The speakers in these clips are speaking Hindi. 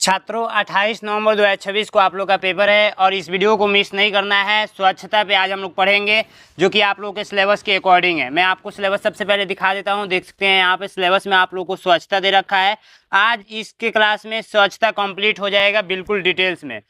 छात्रों 28 नवंबर 2026 को आप लोग का पेपर है और इस वीडियो को मिस नहीं करना है। स्वच्छता पे आज हम लोग पढ़ेंगे जो कि आप लोगों के सिलेबस के अकॉर्डिंग है। मैं आपको सिलेबस सबसे पहले दिखा देता हूं। देख सकते हैं यहाँ पे सिलेबस में आप लोगों को स्वच्छता दे रखा है। आज इसके क्लास में स्वच्छता कंप्लीट हो जाएगा बिल्कुल डिटेल्स में।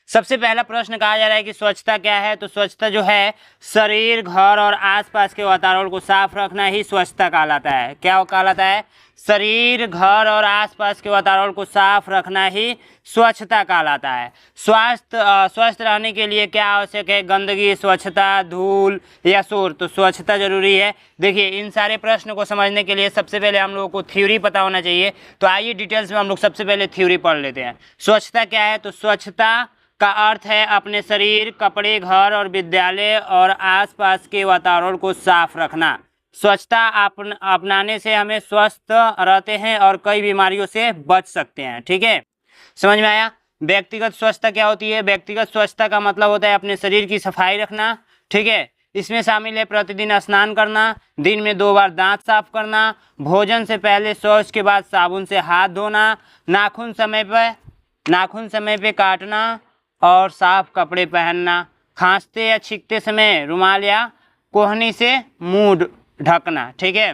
सबसे पहला प्रश्न कहा जा रहा है कि स्वच्छता क्या है। तो स्वच्छता जो है शरीर, घर और आसपास के वातावरण को साफ रखना ही स्वच्छता कहलाता है। क्या कहलाता है? शरीर, घर और आसपास के वातावरण को साफ रखना ही स्वच्छता कहलाता है। स्वस्थ रहने के लिए क्या आवश्यक है? गंदगी, स्वच्छता, धूल या शोर। तो स्वच्छता जरूरी है। देखिए, इन सारे प्रश्न को समझने के लिए सबसे पहले हम लोगों को थ्योरी पता होना चाहिए। तो आइए डिटेल्स में हम लोग सबसे पहले थ्योरी पढ़ लेते हैं। स्वच्छता क्या है? तो स्वच्छता का अर्थ है अपने शरीर, कपड़े, घर और विद्यालय और आसपास के वातावरण को साफ रखना। स्वच्छता अपनाने से हमें स्वस्थ रहते हैं और कई बीमारियों से बच सकते हैं। ठीक है, समझ में आया? व्यक्तिगत स्वच्छता क्या होती है? व्यक्तिगत स्वच्छता का मतलब होता है अपने शरीर की सफाई रखना। ठीक है, इसमें शामिल है प्रतिदिन स्नान करना, दिन में 2 बार दांत साफ करना, भोजन से पहले शौच के बाद साबुन से हाथ धोना, नाखून समय पे काटना और साफ कपड़े पहनना, खांसते या छींकते समय रुमाल या कोहनी से मुंह ढकना। ठीक है,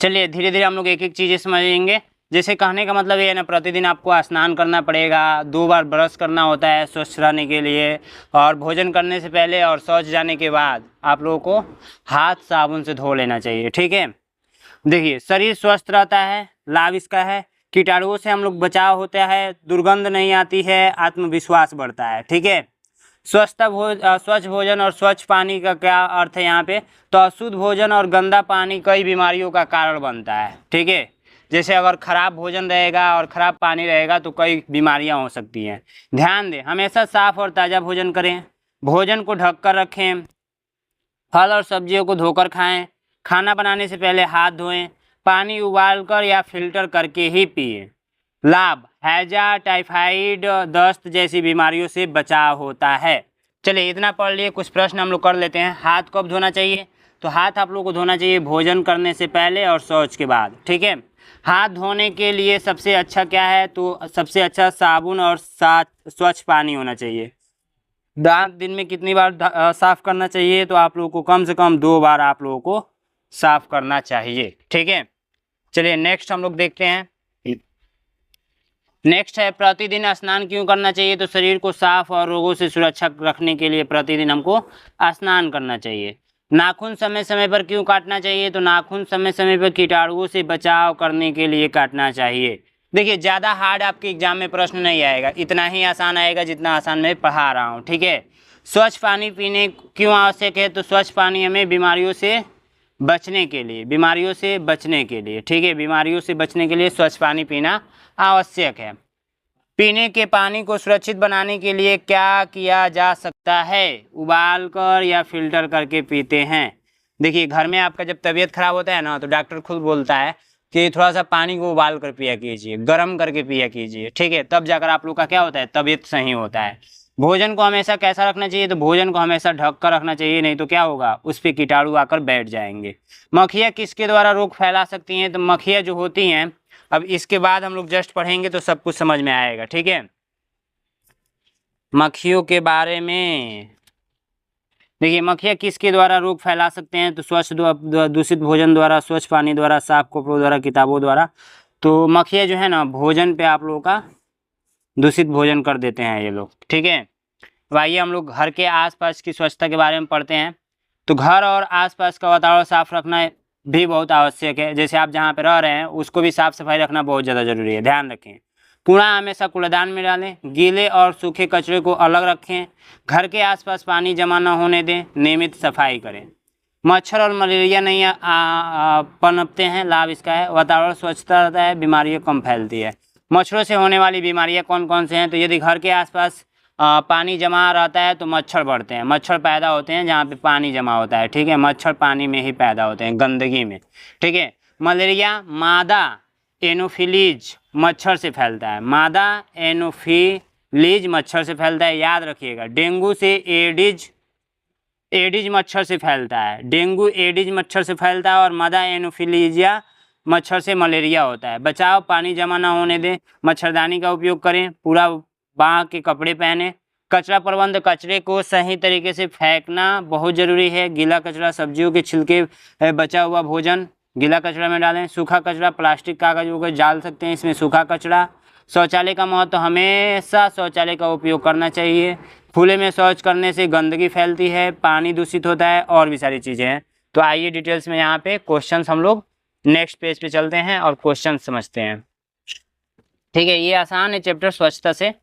चलिए धीरे धीरे हम लोग एक एक चीज़ें समझेंगे। जैसे कहने का मतलब ये है ना, प्रतिदिन आपको स्नान करना पड़ेगा, 2 बार ब्रश करना होता है स्वच्छ रहने के लिए, और भोजन करने से पहले और शौच जाने के बाद आप लोगों को हाथ साबुन से धो लेना चाहिए। ठीक है, देखिए शरीर स्वस्थ रहता है, लाभ इसका है कीटाणुओं से हम लोग बचाव होता है, दुर्गंध नहीं आती है, आत्मविश्वास बढ़ता है। ठीक है, स्वच्छ भोजन और स्वच्छ पानी का क्या अर्थ है यहाँ पे? तो अशुद्ध भोजन और गंदा पानी कई बीमारियों का कारण बनता है। ठीक है, जैसे अगर खराब भोजन रहेगा और खराब पानी रहेगा तो कई बीमारियां हो सकती हैं। ध्यान दें, हमेशा साफ और ताज़ा भोजन करें, भोजन को ढक कर रखें, फल और सब्जियों को धोकर खाएं, खाना बनाने से पहले हाथ धोएं, पानी उबालकर या फिल्टर करके ही पिए। लाभ, हैजा, टाइफाइड, दस्त जैसी बीमारियों से बचाव होता है। चलिए इतना पढ़ लिए, कुछ प्रश्न हम लोग कर लेते हैं। हाथ कब धोना चाहिए? तो हाथ आप लोगों को धोना चाहिए भोजन करने से पहले और शौच के बाद। ठीक है, हाथ धोने के लिए सबसे अच्छा क्या है? तो सबसे अच्छा साबुन और स्वच्छ पानी होना चाहिए। दांत दिन में कितनी बार साफ करना चाहिए? तो आप लोगों को कम से कम 2 बार आप लोगों को साफ करना चाहिए। ठीक है, चलिए नेक्स्ट हम लोग देखते हैं। नेक्स्ट है प्रतिदिन स्नान क्यों करना चाहिए? तो शरीर को साफ और रोगों से सुरक्षित रखने के लिए प्रतिदिन हमको स्नान करना चाहिए। नाखून समय समय पर क्यों काटना चाहिए? तो नाखून समय समय पर कीटाणुओं से बचाव करने के लिए काटना चाहिए। देखिए, ज़्यादा हार्ड आपके एग्जाम में प्रश्न नहीं आएगा, इतना ही आसान आएगा जितना आसान मैं पढ़ा रहा हूँ। ठीक है, स्वच्छ पानी पीने क्यों आवश्यक है? तो स्वच्छ पानी हमें बीमारियों से बचने के लिए ठीक है, बीमारियों से बचने के लिए स्वच्छ पानी पीना आवश्यक है। पीने के पानी को सुरक्षित बनाने के लिए क्या किया जा सकता है? उबाल कर या फिल्टर करके पीते हैं। देखिए, घर में आपका जब तबीयत खराब होता है ना, तो डॉक्टर खुद बोलता है कि थोड़ा सा पानी को उबाल कर पिया कीजिए, गर्म करके पिया कीजिए। ठीक है, तब जाकर आप लोग का क्या होता है? तबीयत सही होता है। भोजन को हमेशा कैसा रखना चाहिए? तो भोजन को हमेशा ढक कर रखना चाहिए, नहीं तो क्या होगा? उस पर कीटाणु आकर बैठ जाएंगे। मक्खियाँ किसके द्वारा रोग फैला सकती हैं? तो मक्खियाँ जो होती हैं, अब इसके बाद हम लोग जस्ट पढ़ेंगे तो सब कुछ समझ में आएगा। ठीक है, मक्खियों के बारे में देखिए, मक्खियाँ किसके द्वारा रोग फैला सकते हैं? तो दूषित भोजन द्वारा, स्वच्छ पानी द्वारा, साफ कपड़ों द्वारा, किताबों द्वारा। तो मक्खियाँ जो है ना, भोजन पे आप लोगों का दूषित भोजन कर देते हैं ये लोग। ठीक है, अब आइए हम लोग घर के आसपास की स्वच्छता के बारे में पढ़ते हैं। तो घर और आसपास का वातावरण साफ रखना भी बहुत आवश्यक है। जैसे आप जहाँ पे रह रहे हैं उसको भी साफ सफाई रखना बहुत ज़्यादा जरूरी है। ध्यान रखें, कूड़ा हमेशा कूड़ादान में डालें, गीले और सूखे कचरे को अलग रखें, घर के आसपास पानी जमा न होने दें, नियमित सफाई करें। मच्छर और मलेरिया नहीं पनपते हैं। लाभ इसका है वातावरण स्वच्छता रहता है, बीमारियाँ कम फैलती है। मच्छरों से होने वाली बीमारियाँ कौन कौन से हैं? तो यदि घर के आसपास पानी जमा रहता है तो मच्छर बढ़ते हैं, मच्छर पैदा होते हैं जहाँ पे पानी जमा होता है। ठीक है, मच्छर पानी में ही पैदा होते हैं, गंदगी में। ठीक है, मलेरिया मादा एनोफिलीज मच्छर से फैलता है, मादा एनोफिलीज मच्छर से फैलता है, याद रखिएगा। डेंगू से एडिज मच्छर से फैलता है। डेंगू एडिज मच्छर से फैलता है और मदा एनोफिलीजिया मच्छर से मलेरिया होता है। बचाव, पानी जमा ना होने दें, मच्छरदानी का उपयोग करें, पूरा बांह के कपड़े पहने। कचरा प्रबंध, कचरे को सही तरीके से फेंकना बहुत ज़रूरी है। गीला कचरा, सब्जियों के छिलके, बचा हुआ भोजन गीला कचरा में डालें। सूखा कचरा, प्लास्टिक, कागज वगैरह डाल सकते हैं इसमें सूखा कचरा। शौचालय का महत्व, हमेशा शौचालय का उपयोग करना चाहिए। खुले में शौच करने से गंदगी फैलती है, पानी दूषित होता है और भी सारी चीज़ें हैं। तो आइए डिटेल्स में यहाँ पे क्वेश्चंस हम लोग नेक्स्ट पेज पे चलते हैं और क्वेश्चन समझते हैं। ठीक है, ये आसान है चैप्टर स्वच्छता से।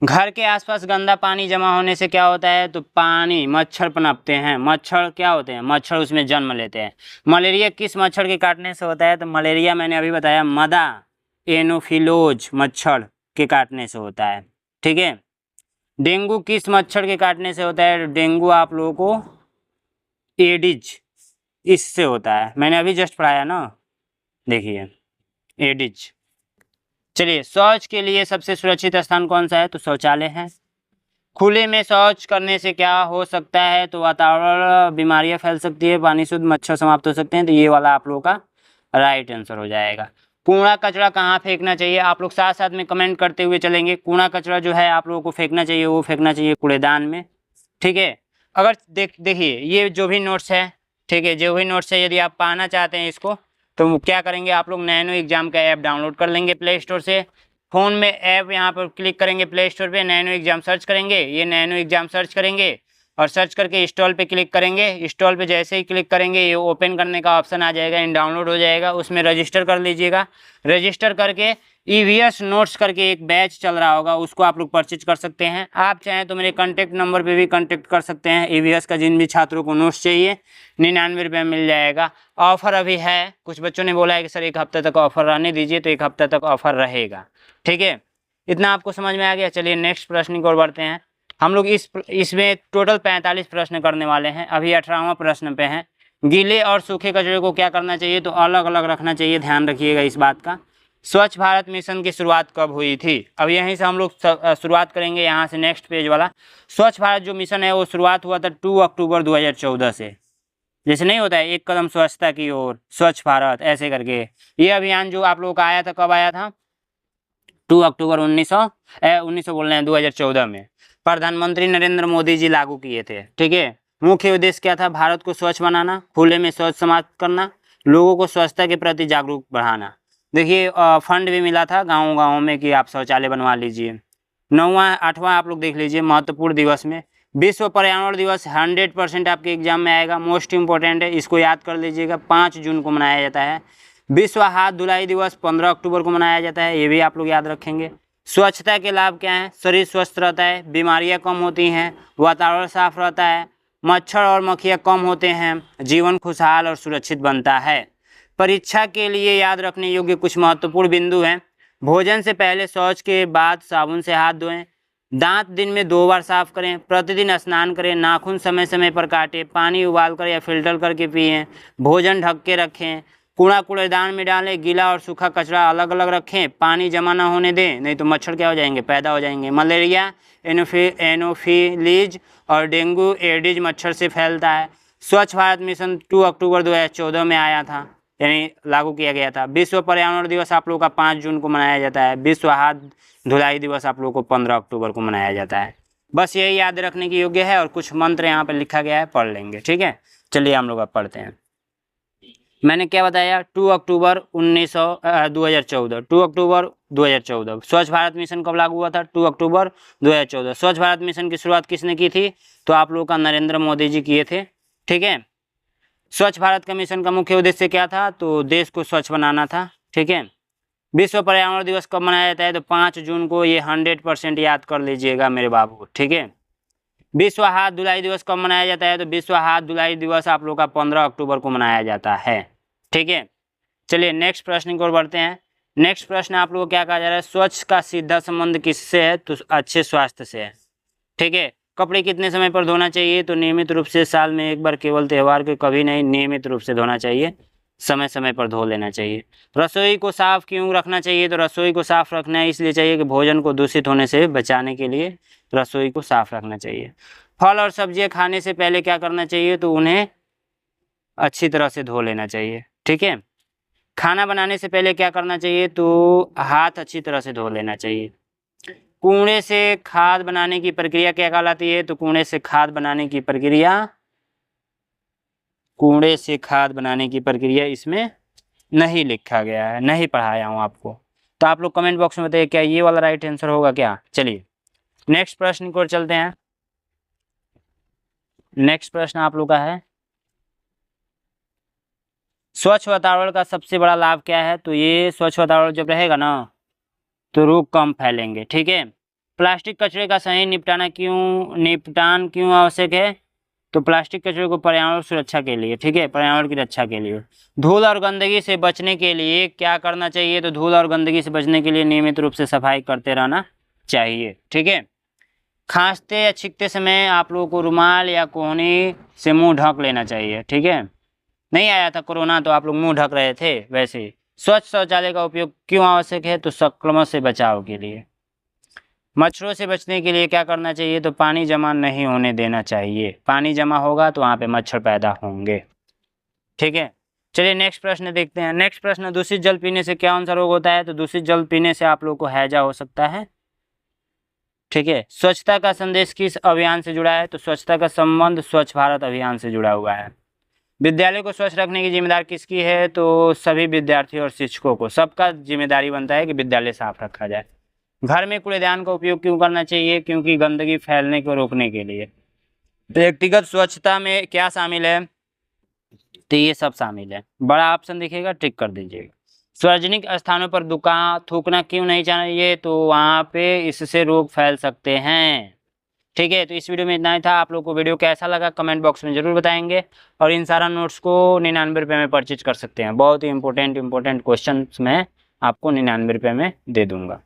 घर के आसपास गंदा पानी जमा होने से क्या होता है? तो पानी, मच्छर पनपते हैं। मच्छर क्या होते हैं? मच्छर उसमें जन्म लेते हैं। मलेरिया किस मच्छर के काटने से होता है? तो मलेरिया मैंने अभी बताया मदा एनोफिलोज मच्छर के काटने से होता है। ठीक है। डेंगू किस मच्छर के काटने से होता है? डेंगू आप लोगों को एडिज इससे होता है, मैंने अभी जस्ट पढ़ाया ना, देखिए एडिज। चलिए, शौच के लिए सबसे सुरक्षित स्थान कौन सा है? तो शौचालय है। खुले में शौच करने से क्या हो सकता है? तो वातावरण, बीमारियां फैल सकती है, पानी शुद्ध, मच्छर समाप्त हो सकते हैं। तो ये वाला आप लोगों का राइट आंसर हो जाएगा। कूड़ा कचरा कहाँ फेंकना चाहिए? आप लोग साथ साथ में कमेंट करते हुए चलेंगे। कूड़ा कचरा जो है आप लोगों को फेंकना चाहिए, वो फेंकना चाहिए कूड़ेदान में। ठीक है। अगर देखिए ये जो भी नोट्स है, ठीक है, जो भी नोट्स है, यदि आप पाना चाहते हैं इसको तो क्या करेंगे आप लोग? नैनो एग्जाम का ऐप डाउनलोड कर लेंगे प्ले स्टोर से। फ़ोन में ऐप यहाँ पर क्लिक करेंगे, प्ले स्टोर पे नैनो एग्जाम सर्च करेंगे, ये नैनो एग्जाम सर्च करेंगे और सर्च करके इंस्टॉल पे क्लिक करेंगे। इंस्टॉल पे जैसे ही क्लिक करेंगे ये ओपन करने का ऑप्शन आ जाएगा, इन डाउनलोड हो जाएगा, उसमें रजिस्टर कर लीजिएगा। रजिस्टर करके ईवीएस नोट्स करके एक बैच चल रहा होगा, उसको आप लोग परचेज कर सकते हैं। आप चाहें तो मेरे कॉन्टैक्ट नंबर पे भी कॉन्टैक्ट कर सकते हैं। ईवीएस का जिन भी छात्रों को नोट्स चाहिए 99 रुपये में मिल जाएगा। ऑफर अभी है, कुछ बच्चों ने बोला है कि सर 1 हफ्ते तक ऑफर रहने दीजिए, तो 1 हफ्ते तक ऑफर रहेगा। ठीक है, इतना आपको समझ में आ गया। चलिए नेक्स्ट प्रश्न की ओर बढ़ते हैं। हम लोग इसमें टोटल 45 प्रश्न करने वाले हैं, अभी 18वां प्रश्न पे हैं। गीले और सूखे कचरे को क्या करना चाहिए? तो अलग अलग रखना चाहिए, ध्यान रखिएगा इस बात का। स्वच्छ भारत मिशन की शुरुआत कब हुई थी? अब यहीं से हम लोग शुरुआत करेंगे, यहाँ से नेक्स्ट पेज वाला। स्वच्छ भारत जो मिशन है वो शुरुआत हुआ था 2 अक्टूबर 2014 से। जैसे नहीं होता है 1 कदम स्वच्छता की ओर, स्वच्छ भारत ऐसे करके, ये अभियान जो आप लोगों का आया था, कब आया था? 2 अक्टूबर 1900 बोल रहे हैं 2014 में प्रधानमंत्री नरेंद्र मोदी जी लागू किए थे। ठीक है। मुख्य उद्देश्य क्या था? भारत को स्वच्छ बनाना, खुले में शौच समाप्त करना, लोगों को स्वच्छता के प्रति जागरूक बढ़ाना। देखिए फंड भी मिला था गाँव में कि आप शौचालय बनवा लीजिए। 9वां 8वां आप लोग देख लीजिए महत्वपूर्ण दिवस में विश्व पर्यावरण दिवस 100% आपके एग्जाम में आएगा, मोस्ट इंपॉर्टेंट है, इसको याद कर लीजिएगा। 5 जून को मनाया जाता है। विश्व हाथ धुलाई दिवस 15 अक्टूबर को मनाया जाता है, ये भी आप लोग याद रखेंगे। स्वच्छता के लाभ क्या हैं? शरीर स्वस्थ रहता है, बीमारियां कम होती हैं, वातावरण साफ रहता है, मच्छर और मक्खियाँ कम होते हैं, जीवन खुशहाल और सुरक्षित बनता है। परीक्षा के लिए याद रखने योग्य कुछ महत्वपूर्ण बिंदु हैं। भोजन से पहले, शौच के बाद साबुन से हाथ धोएं, दांत दिन में 2 बार साफ करें, प्रतिदिन स्नान करें, नाखून समय समय पर काटें, पानी उबालकर या फिल्टर करके पिएं, भोजन ढक के रखें, कूड़ेदान में डालें, गीला और सूखा कचरा अलग अलग रखें, पानी जमा ना होने दें, नहीं तो मच्छर क्या हो जाएंगे? पैदा हो जाएंगे। मलेरिया एनोफिलीज और डेंगू एडिज मच्छर से फैलता है। स्वच्छ भारत मिशन 2 अक्टूबर 2014 में आया था, यानी लागू किया गया था। विश्व पर्यावरण दिवस आप लोगों का 5 जून को मनाया जाता है। विश्व हाथ धुलाई दिवस आप लोगों को 15 अक्टूबर को मनाया जाता है। बस यही याद रखने की योग्य है और कुछ मंत्र यहाँ पर लिखा गया है, पढ़ लेंगे। ठीक है, चलिए हम लोग अब पढ़ते हैं। मैंने क्या बताया? 2 अक्टूबर 2014, 2 अक्टूबर 2014 स्वच्छ भारत मिशन कब लागू हुआ था? 2 अक्टूबर 2014। स्वच्छ भारत मिशन की शुरुआत किसने की थी? तो आप लोगों का नरेंद्र मोदी जी किए थे। ठीक है। स्वच्छ भारत का मिशन का मुख्य उद्देश्य क्या था? तो देश को स्वच्छ बनाना था। ठीक है। विश्व पर्यावरण दिवस कब मनाया जाता है? तो 5 जून को, ये 100% याद कर लीजिएगा मेरे बाबू। ठीक है। विश्व हाथ धुलाई दिवस कब मनाया जाता है? तो विश्व हाथ धुलाई दिवस आप लोग का 15 अक्टूबर को मनाया जाता है। ठीक है। चलिए नेक्स्ट प्रश्न की ओर बढ़ते हैं। नेक्स्ट प्रश्न आप लोगों को क्या कहा जा रहा है? स्वच्छ का सीधा संबंध किससे है? तो अच्छे स्वास्थ्य से है। ठीक है। कपड़े कितने समय पर धोना चाहिए? तो नियमित रूप से, साल में 1 बार, केवल त्यौहार के कभी नहीं, नियमित रूप से धोना चाहिए, समय समय पर धो लेना चाहिए। रसोई को साफ क्यों रखना चाहिए? तो रसोई को साफ रखना इसलिए चाहिए कि भोजन को दूषित होने से बचाने के लिए रसोई को साफ रखना चाहिए। फल और सब्जियां खाने से पहले क्या करना चाहिए, तो उन्हें अच्छी तरह से धो लेना चाहिए। ठीक है। खाना बनाने से पहले क्या करना चाहिए, तो हाथ अच्छी तरह से धो लेना चाहिए। कूड़े से खाद बनाने की प्रक्रिया क्या कहलाती है, तो कूड़े से खाद बनाने की प्रक्रिया इसमें नहीं लिखा गया है, नहीं पढ़ाया हूँ आपको। तो आप लोग कमेंट बॉक्स में बताइए क्या ये वाला राइट आंसर होगा क्या। चलिए नेक्स्ट प्रश्न की ओर चलते हैं। नेक्स्ट प्रश्न आप लोग का है, स्वच्छ वातावरण का सबसे बड़ा लाभ क्या है, तो ये स्वच्छ वातावरण जब रहेगा ना तो रोग कम फैलेंगे। ठीक है। प्लास्टिक कचरे का सही निपटान क्यों आवश्यक है, तो प्लास्टिक कचरे को पर्यावरण सुरक्षा के लिए, ठीक है, पर्यावरण की रक्षा के लिए। धूल और गंदगी से बचने के लिए क्या करना चाहिए, तो धूल और गंदगी से बचने के लिए नियमित रूप से सफाई करते रहना चाहिए। ठीक है। खांसते या छींकते समय आप लोगों को रुमाल या कोहनी से मुंह ढक लेना चाहिए। ठीक है। नहीं आया था कोरोना तो आप लोग मुंह ढक रहे थे, वैसे ही स्वच्छ शौचालय का उपयोग क्यों आवश्यक है, तो संक्रमण से बचाव के लिए। मच्छरों से बचने के लिए क्या करना चाहिए, तो पानी जमा नहीं होने देना चाहिए। पानी जमा होगा तो वहाँ पे मच्छर पैदा होंगे। ठीक है। चलिए नेक्स्ट प्रश्न देखते हैं। नेक्स्ट प्रश्न, दूषित जल पीने से क्या सा रोग होता है, तो दूषित जल पीने से आप लोग को हैजा हो सकता है। ठीक है। स्वच्छता का संदेश किस अभियान से जुड़ा है, तो स्वच्छता का संबंध स्वच्छ भारत अभियान से जुड़ा हुआ है। विद्यालय को स्वच्छ रखने की जिम्मेदारी किसकी है, तो सभी विद्यार्थियों और शिक्षकों को, सबका जिम्मेदारी बनता है कि विद्यालय साफ रखा जाए। घर में कूड़ेदान का उपयोग क्यों करना चाहिए, क्योंकि गंदगी फैलने को रोकने के लिए। व्यक्तिगत स्वच्छता में क्या शामिल है, तो ये सब शामिल है। बड़ा ऑप्शन दिखेगा, टिक कर दीजिएगा। सार्वजनिक स्थानों पर थूकना क्यों नहीं चाहिए, तो वहाँ पे इससे रोग फैल सकते हैं। ठीक है। तो इस वीडियो में इतना ही था। आप लोग को वीडियो कैसा लगा कमेंट बॉक्स में जरूर बताएंगे, और इन सारा नोट्स को 99 रुपये में परचेज कर सकते हैं। बहुत ही इंपॉर्टेंट क्वेश्चन मैं आपको 99 रुपये में दे दूंगा।